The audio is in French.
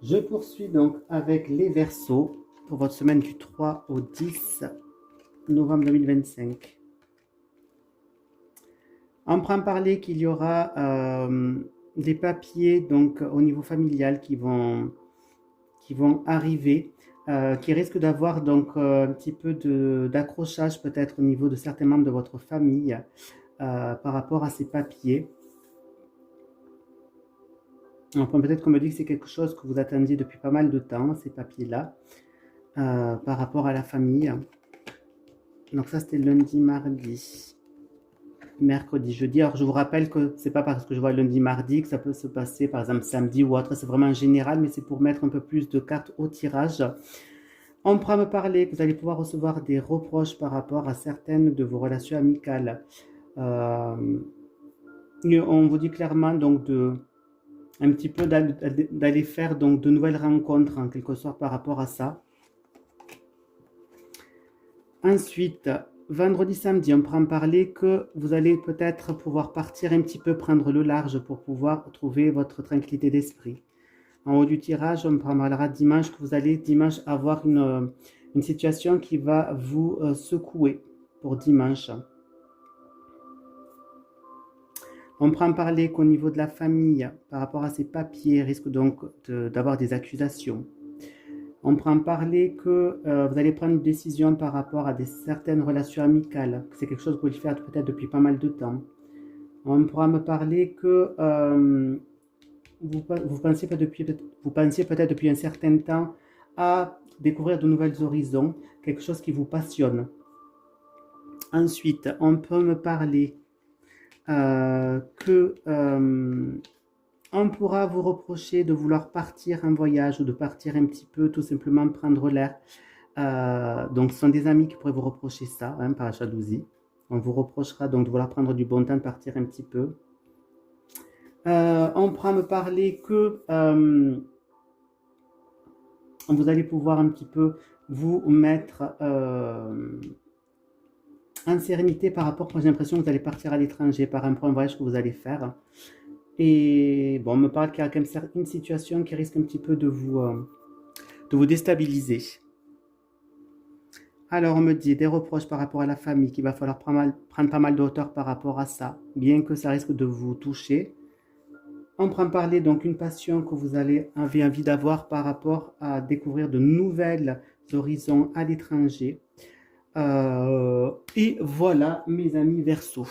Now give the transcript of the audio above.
Je poursuis donc avec les Verseaux pour votre semaine du 3 au 10 novembre 2025. On prend parler qu'il y aura des papiers donc au niveau familial qui vont arriver, qui risquent d'avoir donc un petit peu d'accrochage peut-être au niveau de certains membres de votre famille par rapport à ces papiers. Enfin, peut-être qu'on me dit que c'est quelque chose que vous attendiez depuis pas mal de temps, ces papiers-là, par rapport à la famille. Donc ça, c'était lundi, mardi, mercredi, jeudi. Alors, je vous rappelle que c'est pas parce que je vois lundi, mardi que ça peut se passer, par exemple, samedi ou autre. C'est vraiment général, mais c'est pour mettre un peu plus de cartes au tirage. On pourra me parler que vous allez pouvoir recevoir des reproches par rapport à certaines de vos relations amicales. On vous dit clairement donc un petit peu d'aller faire donc de nouvelles rencontres en quelque sorte par rapport à ça. Ensuite, vendredi, samedi, on prend parler que vous allez peut-être pouvoir partir un petit peu, prendre le large pour pouvoir trouver votre tranquillité d'esprit. En haut du tirage, on parlera dimanche que vous allez dimanche avoir une situation qui va vous secouer pour dimanche. On prend parler qu'au niveau de la famille, par rapport à ces papiers, risque donc d'avoir des accusations. On prend parler que vous allez prendre une décision par rapport à certaines relations amicales. C'est quelque chose que vous voulez faire peut-être depuis pas mal de temps. On pourra me parler que vous pensiez peut-être depuis un certain temps à découvrir de nouveaux horizons, quelque chose qui vous passionne. Ensuite, on peut me parler que on pourra vous reprocher de vouloir partir en voyage ou de partir un petit peu, tout simplement prendre l'air. Donc, ce sont des amis qui pourraient vous reprocher ça, hein, par jalousie. On vous reprochera donc de vouloir prendre du bon temps, de partir un petit peu. On pourra me parler que vous allez pouvoir un petit peu vous mettre en sérénité par rapport, j'ai l'impression que vous allez partir à l'étranger par un voyage que vous allez faire. Et bon, on me parle qu'il y a quand même une situation qui risque un petit peu de vous déstabiliser. Alors, on me dit des reproches par rapport à la famille, qu'il va falloir prendre pas mal de hauteur par rapport à ça, bien que ça risque de vous toucher. On prend parler donc une passion que vous avez envie d'avoir par rapport à découvrir de nouvelles horizons à l'étranger. Et voilà, mes amis Verseaux.